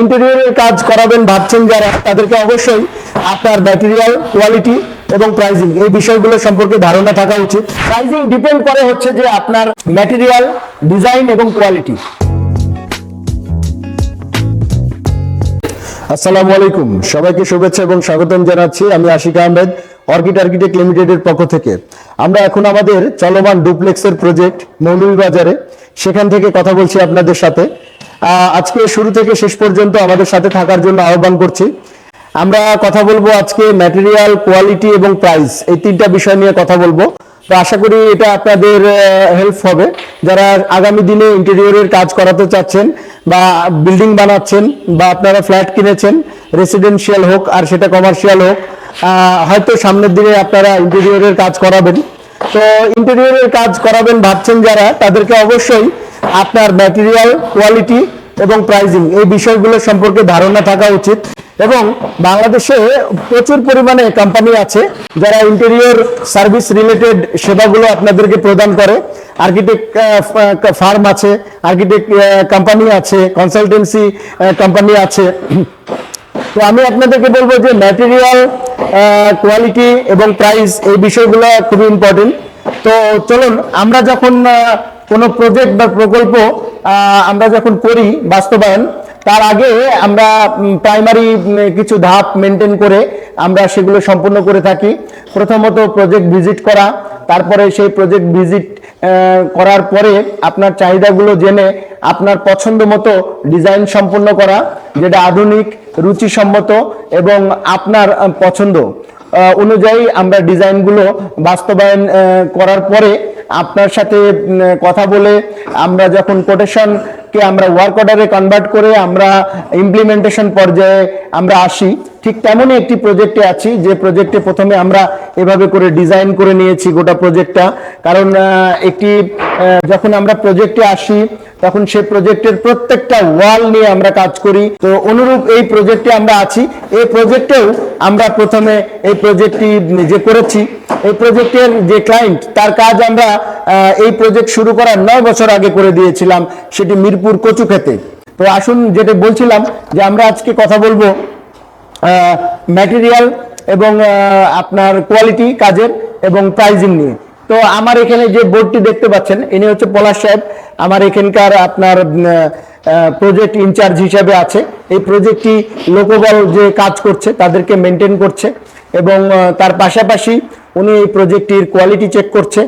ইন্টেরিয়রের কাজ করাবেন ভাবছেন যারা, তাদেরকে অবশ্যই আপনার ম্যাটেরিয়াল, কোয়ালিটি এবং প্রাইসিং এই বিষয়গুলো সম্পর্কে ধারণা থাকা উচিত। প্রাইসিং ডিপেন্ড করে হচ্ছে যে আপনার ম্যাটেরিয়াল, ডিজাইন এবং কোয়ালিটি। আসসালামু আলাইকুম, সবাইকে শুভেচ্ছা এবং স্বাগতম জানাচ্ছি। আমি আশিক আহমেদ, অর্কিড আর্কিটেক্ট লিমিটেডের পক্ষ থেকে। আমরা এখন আমাদের চলমান ডুপ্লেক্সের প্রজেক্ট মৌলভীবাজারে, সেখান থেকে কথা বলছি আপনাদের সাথে। আজকে শুরু থেকে শেষ পর্যন্ত আমাদের সাথে থাকার জন্য আহ্বান করছি। আমরা কথা বলবো আজকে ম্যাটেরিয়াল, কোয়ালিটি এবং প্রাইস, এই তিনটা বিষয় নিয়ে কথা বলবো। তো আশা করি এটা আপনাদের হেল্প হবে, যারা আগামী দিনে ইন্টেরিয়রের কাজ করাতে চাচ্ছেন বা বিল্ডিং বানাচ্ছেন বা আপনারা ফ্ল্যাট কিনেছেন, রেসিডেন্সিয়াল হোক আর সেটা কমার্শিয়াল হোক, হয়তো সামনের দিনে আপনারা ইন্টেরিয়রের কাজ করাবেন। তো ইন্টেরিয়রের কাজ করাবেন ভাবছেন যারা, তাদেরকে অবশ্যই আপনার ম্যাটেরিয়াল, কোয়ালিটি এবং প্রাইসিং এই বিষয়গুলো সম্পর্কে ধারণা থাকা উচিত। এবং বাংলাদেশে প্রচুর পরিমাণে কোম্পানি আছে যারা ইন্টেরিয়র সার্ভিস রিলেটেড সেবাগুলো আপনাদেরকে প্রদান করে। আর্কিটেক্ট ফার্ম আছে, আর্কিটেক্ট কোম্পানি আছে, কনসালটেন্সি কোম্পানি আছে। তো আমি আপনাদেরকে বলবো যে ম্যাটেরিয়াল, কোয়ালিটি এবং প্রাইস এই বিষয়গুলো খুবই ইম্পর্টেন্ট। তো চলুন, আমরা যখন কোনো প্রজেক্ট বা প্রকল্প আমরা যখন করি বাস্তবায়ন, তার আগে আমরা প্রাইমারি কিছু ধাপ মেনটেন করে আমরা সেগুলো সম্পূর্ণ করে থাকি। প্রথমত প্রজেক্ট ভিজিট করা, তারপরে সেই প্রজেক্ট ভিজিট করার পরে আপনার চাহিদাগুলো জেনে আপনার পছন্দ মতো ডিজাইন সম্পূর্ণ করা, যেটা আধুনিক, রুচিসম্মত এবং আপনার পছন্দ অনুযায়ী আমরা ডিজাইনগুলো বাস্তবায়ন করার পরে আপনার সাথে কথা বলে আমরা যখন কোটেশনকে আমরা ওয়ার্ক অর্ডারে কনভার্ট করে আমরা ইমপ্লিমেন্টেশন পর্যায়ে আমরা আসি। ঠিক তেমনই একটি প্রজেক্টে আছি, যে প্রজেক্টে প্রথমে আমরা এভাবে করে ডিজাইন করে নিয়েছি গোটা প্রজেক্টটা। কারণ যখন আমরা প্রজেক্টে আসি তখন সেই প্রজেক্টের প্রত্যেকটা ওয়াল নিয়ে আমরা কাজ করি। তো অনুরূপ এই প্রজেক্টে আমরা আছি। এই প্রজেক্টেও আমরা প্রথমে এই প্রজেক্টটি যে করেছি, এই প্রজেক্টের যে ক্লায়েন্ট, তার কাজ আমরা এই প্রজেক্ট শুরু করার 9 বছর আগে করে দিয়েছিলাম, সেটি মিরপুর কচুক্ষেতে। তো আসুন, যেটা বলছিলাম যে আমরা আজকে কথা বলবো ম্যাটেরিয়াল এবং আপনার কোয়ালিটি কাজের এবং প্রাইজিং নিয়ে। তো আমার এখানে যে বোর্ডটি দেখতে পাচ্ছেন, ইনি হচ্ছে পলাশ সাহেব, আমার এখানকার আপনার প্রজেক্ট ইনচার্জ হিসাবে আছে। এই প্রজেক্টটি লোকবল যে কাজ করছে তাদেরকে মেনটেন করছে এবং তার পাশাপাশি উনি এই প্রজেক্টটির কোয়ালিটি চেক করছে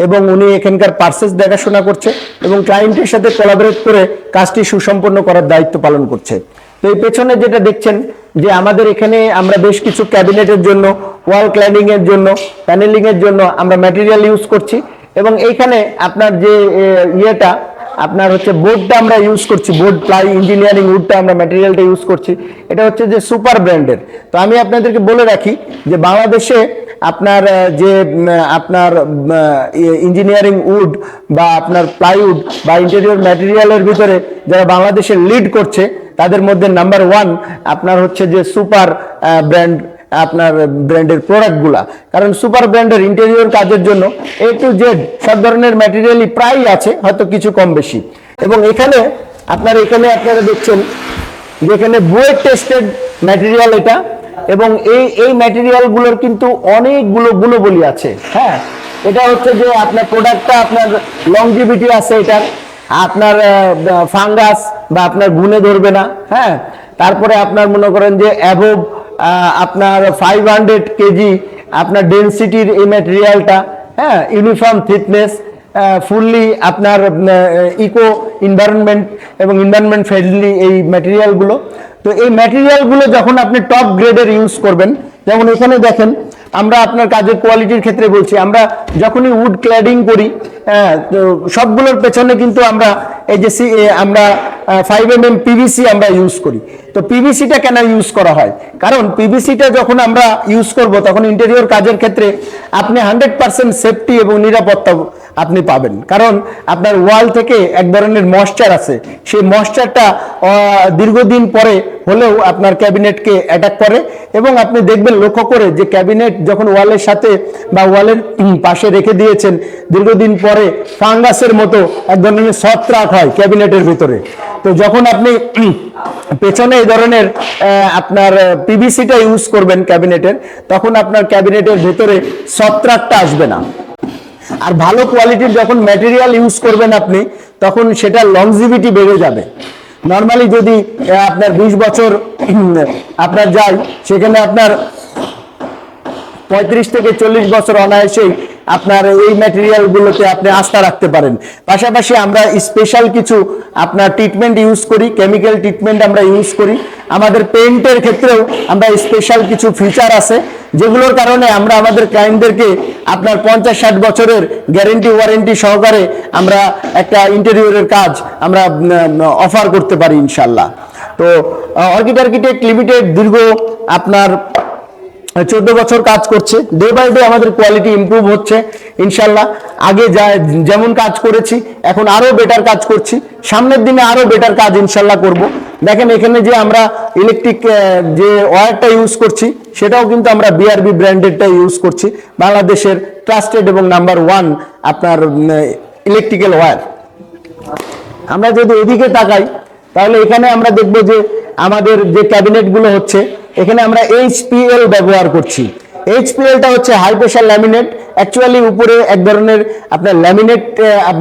এবং উনি এখানকার পার্সেস দেখাশোনা করছে এবং ক্লায়েন্টের সাথে কোলাবোরেট করে কাজটি সুসম্পন্ন করার দায়িত্ব পালন করছে। তো এই পেছনে যেটা দেখছেন যে আমাদের এখানে আমরা বেশ কিছু ক্যাবিনেটের জন্য, ওয়াল ক্ল্যাডিং এর জন্য, প্যানেলিং এর জন্য আমরা ম্যাটেরিয়াল ইউজ করছি। এবং এইখানে আপনার যে আপনার হচ্ছে বোর্ডটা আমরা ইউজ করছি, বোর্ড প্লাই ইঞ্জিনিয়ারিং উডটা আমরা ম্যাটেরিয়ালটা ইউজ করছি, এটা হচ্ছে যে সুপার ব্র্যান্ডের। তো আমি আপনাদেরকে বলে রাখি যে বাংলাদেশে আপনার যে আপনার ইঞ্জিনিয়ারিং উড বা আপনার প্লাইউড বা ইন্টেরিয়র ম্যাটেরিয়ালের ভিতরে যারা বাংলাদেশে লিড করছে, তাদের মধ্যে নাম্বার 1 আপনার হচ্ছে যে সুপার ব্র্যান্ড, আপনার ব্র্যান্ডের প্রোডাক্টগুলা। কারণ সুপার ব্র্যান্ডের ইন্টেরিয়র কাজের জন্য A to Z সব ধরনের ম্যাটেরিয়ালই প্রায় আছে, হয়তো কিছু কম বেশি। এবং এখানে আপনারা দেখছেন যে এখানে বুয়েট টেস্টেড ম্যাটেরিয়াল এটা, এবং এই ম্যাটেরিয়ালগুলোর কিন্তু অনেকগুলো গুণবলী আছে। হ্যাঁ, এটা হচ্ছে যে আপনার প্রোডাক্টটা আপনার লংজিভিটি আছে, এটার আপনার ফাঙ্গাস বা আপনার গুনে ধরবে না। হ্যাঁ, তারপরে আপনার মনে করেন যে অ্যাবোভ আপনার 500 কেজি আপনার ডেনসিটির এই ম্যাটেরিয়ালটা। হ্যাঁ, ইউনিফর্ম থিকনেস, ফুললি আপনার ইকো এনভায়রনমেন্ট এবং এনভায়রনমেন্ট ফ্রেন্ডলি এই ম্যাটেরিয়ালগুলো। তো এই ম্যাটেরিয়ালগুলো যখন আপনি টপ গ্রেডের ইউজ করবেন, যেমন এখানে দেখেন, আমরা আপনার কাজের কোয়ালিটির ক্ষেত্রে বলছি, আমরা যখনই উড ক্ল্যাডিং করি, তো সবগুলোর পেছনে কিন্তু আমরা এই যে আমরা 5mm PVC আমরা ইউজ করি। তো পিভিসিটা কেন ইউজ করা হয়? কারণ পিভিসিটা যখন আমরা ইউজ করব তখন ইন্টেরিয়র কাজের ক্ষেত্রে আপনি 100% সেফটি এবং নিরাপত্তা আপনি পাবেন। কারণ আপনার ওয়াল থেকে এক ধরনের ময়েশ্চার আছে, সেই ময়েশ্চারটা দীর্ঘদিন পরে হলেও আপনার ক্যাবিনেটকে অ্যাটাক করে। এবং আপনি দেখবেন লক্ষ্য করে যে ক্যাবিনেট যখন ওয়ালের সাথে বা ওয়ালের পাশে রেখে দিয়েছেন, দীর্ঘদিন পরে ফাঙ্গাসের মতো এক ধরনের ছত্রাক হয় ক্যাবিনেটের ভিতরে। তো যখন আপনি পেছনে এই ধরনের আপনার পিভিসিটা ইউজ করবেন ক্যাবিনেটের, তখন আপনার ক্যাবিনেটের ভেতরে ছত্রাকটা আসবে না। আর ভালো কোয়ালিটির যখন ম্যাটেরিয়াল ইউজ করবেন আপনি, তখন সেটা লংজিভিটি বেড়ে যাবে। নর্মালি যদি আপনার 20 বছর আপনার যায়, সেখানে আপনার 35 থেকে 40 বছর অনায়াসেই আপনার এই ম্যাটেরিয়ালগুলোতে আপনি আস্থা রাখতে পারেন। পাশাপাশি আমরা স্পেশাল কিছু আপনার ট্রিটমেন্ট ইউজ করি, কেমিক্যাল ট্রিটমেন্ট আমরা ইউজ করি। আমাদের পেইন্টের ক্ষেত্রেও আমরা স্পেশাল কিছু ফিচার আছে, যেগুলোর কারণে আমরা আমাদের ক্লায়েন্টদেরকে আপনার 50-60 বছরের গ্যারেন্টি ওয়ারেন্টি সহকারে আমরা একটা ইন্টেরিয়রের কাজ আমরা অফার করতে পারি ইনশাল্লাহ। তো অর্কিড আর্কিটেক্ট লিমিটেড দীর্ঘ আপনার 14 বছর কাজ করছে। ডে বাই ডে আমাদের কোয়ালিটি ইমপ্রুভ হচ্ছে ইনশাল্লাহ। আগে যেমন কাজ করেছি, এখন আরো বেটার কাজ করছি, সামনের দিনে আরো বেটার কাজ ইনশাল্লাহ করব। দেখেন এখানে যে আমরা ইলেকট্রিক যে ওয়্যারটা ইউজ করছি, সেটাও কিন্তু আমরা বিআরবি ব্র্যান্ডেডটা ইউজ করছি, বাংলাদেশের ট্রাস্টেড এবং নাম্বার 1 আপনার ইলেকট্রিক্যাল ওয়্যার। আমরা যদি এদিকে তাকাই, তাহলে এখানে আমরা দেখব যে আমাদের যে ক্যাবিনেটগুলো হচ্ছে, এখানে আমরা এইচপিএল ব্যবহার করছি। এইচপিএলটা হচ্ছে হাই প্রেশার ল্যামিনেট। অ্যাকচুয়ালি উপরে এক ধরনের আপনার ল্যামিনেট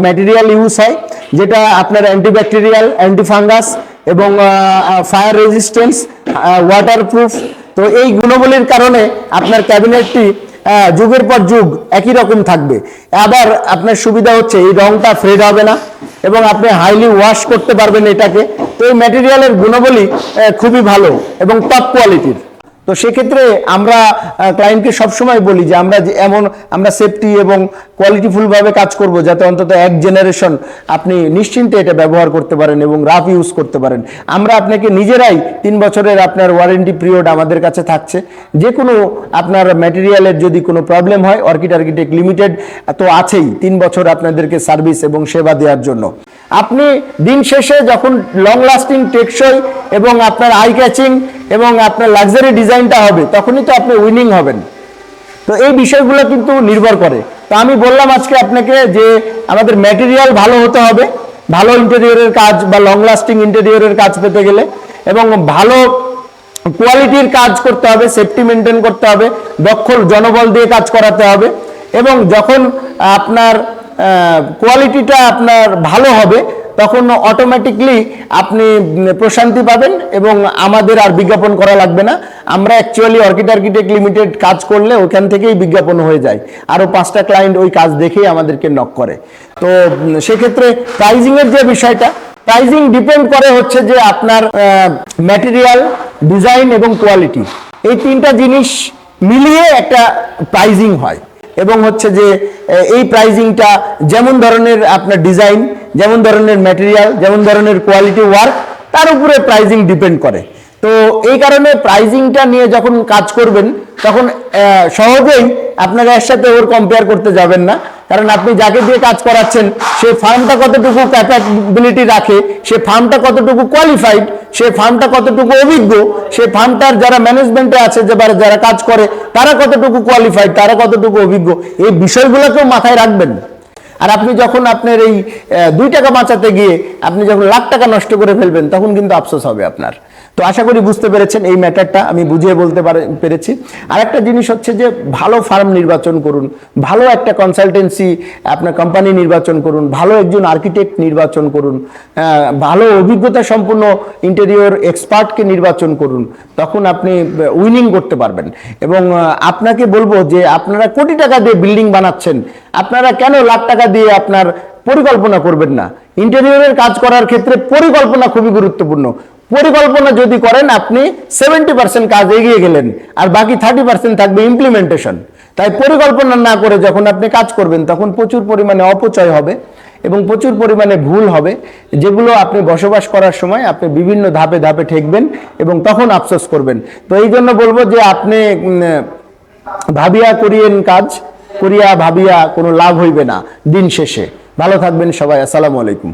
ম্যাটেরিয়াল ইউজ হয়, যেটা আপনার অ্যান্টিব্যাকটেরিয়াল, অ্যান্টিফাঙ্গাস এবং ফায়ার রেজিস্ট্যান্স, ওয়াটারপ্রুফ। তো এই গুণাবলীর কারণে আপনার ক্যাবিনেটটি যুগের পর যুগ একই রকম থাকবে। আবার আপনার সুবিধা হচ্ছে এই রংটা ফেড হবে না এবং আপনি হাইলি ওয়াশ করতে পারবেন এটাকে। তো এই ম্যাটেরিয়ালের গুণাবলী খুবই ভালো এবং টপ কোয়ালিটির। তো সেক্ষেত্রে আমরা ক্লায়েন্টকে সবসময় বলি যে আমরা সেফটি এবং কোয়ালিটিফুলভাবে কাজ করব, যাতে অন্তত এক জেনারেশন আপনি নিশ্চিন্তে এটা ব্যবহার করতে পারেন এবং রাফ ইউজ করতে পারেন। আমরা আপনাকে নিজেরাই 3 বছরের আপনার ওয়ারেন্টি পিরিয়ড আমাদের কাছে থাকছে। যে কোনো আপনার ম্যাটেরিয়ালের যদি কোনো প্রবলেম হয়, অর্কিড আর্কিটেক্ট লিমিটেড তো আছেই 3 বছর আপনাদেরকে সার্ভিস এবং সেবা দেওয়ার জন্য। আপনি দিন শেষে যখন লং লাস্টিং, টেকসই এবং আপনার আই ক্যাচিং এবং আপনার লাক্সারি ডিজাইনটা হবে, তখনই তো আপনি উইনিং হবেন। তো এই বিষয়গুলো কিন্তু নির্ভর করে। তো আমি বললাম আজকে আপনাকে যে আমাদের ম্যাটেরিয়াল ভালো হতে হবে, ভালো ইন্টেরিয়রের কাজ বা লং লাস্টিং ইন্টেরিয়রের কাজ পেতে গেলে, এবং ভালো কোয়ালিটির কাজ করতে হবে, সেফটি মেনটেন করতে হবে, দক্ষ জনবল দিয়ে কাজ করাতে হবে। এবং যখন আপনার কোয়ালিটিটা আপনার ভালো হবে, তখন অটোমেটিকলি আপনি প্রশান্তি পাবেন এবং আমাদের আর বিজ্ঞাপন করা লাগবে না। আমরা অ্যাকচুয়ালি অর্কিড আর্কিটেক্ট লিমিটেড কাজ করলে ওখান থেকেই বিজ্ঞাপন হয়ে যায়, আরও 5টা ক্লায়েন্ট ওই কাজ দেখেই আমাদেরকে নক করে। তো সেক্ষেত্রে প্রাইজিংয়ের যে বিষয়টা, প্রাইজিং ডিপেন্ড করে হচ্ছে যে আপনার ম্যাটেরিয়াল, ডিজাইন এবং কোয়ালিটি, এই 3টা জিনিস মিলিয়ে একটা প্রাইজিং হয়। এবং হচ্ছে যে এই প্রাইজিংটা যেমন ধরনের আপনার ডিজাইন, যেমন ধরনের ম্যাটেরিয়াল, যেমন ধরনের কোয়ালিটি ওয়ার্ক, তার উপরে প্রাইজিং ডিপেন্ড করে। তো এই কারণে প্রাইজিংটা নিয়ে যখন কাজ করবেন, তখন সহজেই আপনারা এর সাথে ওর কম্পেয়ার করতে যাবেন না। কারণ আপনি যাকে দিয়ে কাজ করাচ্ছেন, সে ফার্মটা কতটুকু ক্যাপাবিলিটি রাখে, সে ফার্মটা কতটুকু কোয়ালিফাইড, সে ফার্মটা কতটুকু অভিজ্ঞ, সে ফার্মটার যারা ম্যানেজমেন্টে আছে, যারা কাজ করে, তারা কতটুকু কোয়ালিফাইড, তারা কতটুকু অভিজ্ঞ, এই বিষয়গুলোকেও মাথায় রাখবেন। আর আপনি যখন আপনার এই 2 টাকা বাঁচাতে গিয়ে আপনি যখন লাখ টাকা নষ্ট করে ফেলবেন, তখন কিন্তু আফসোস হবে আপনার। তো আশা করি বুঝতে পেরেছেন এই ম্যাটারটা, আমি বুঝিয়ে বলতে পেরেছি। আরেকটা জিনিস হচ্ছে যে ভালো ফার্ম নির্বাচন করুন, ভালো একটা কনসালটেন্সি আপনার কোম্পানি নির্বাচন করুন, ভালো একজন আর্কিটেক্ট নির্বাচন করুন, ভালো অভিজ্ঞতা সম্পন্ন ইন্টেরিয়র এক্সপার্টকে নির্বাচন করুন, তখন আপনি উইনিং করতে পারবেন। এবং আপনাকে বলবো যে আপনারা কোটি টাকা দিয়ে বিল্ডিং বানাচ্ছেন, আপনারা কেন লাখ টাকা দিয়ে আপনার পরিকল্পনা করবেন না? ইন্টেরিয়রের কাজ করার ক্ষেত্রে পরিকল্পনা খুবই গুরুত্বপূর্ণ। পরিকল্পনা যদি করেন, আপনি 70% কাজ এগিয়ে গেলেন, আর বাকি 30% থাকবে ইমপ্লিমেন্টেশন। তাই পরিকল্পনা না করে যখন আপনি কাজ করবেন, তখন প্রচুর পরিমাণে অপচয় হবে এবং প্রচুর পরিমাণে ভুল হবে, যেগুলো আপনি বসবাস করার সময় আপনি বিভিন্ন ধাপে ধাপে ঠেকবেন এবং তখন আফসোস করবেন। তো এই জন্য বলবো যে আপনি ভাবিয়া করিয়েন কাজ, করিয়া ভাবিয়া কোনো লাভ হইবে না দিন শেষে। ভালো থাকবেন সবাই। আসসালামু আলাইকুম।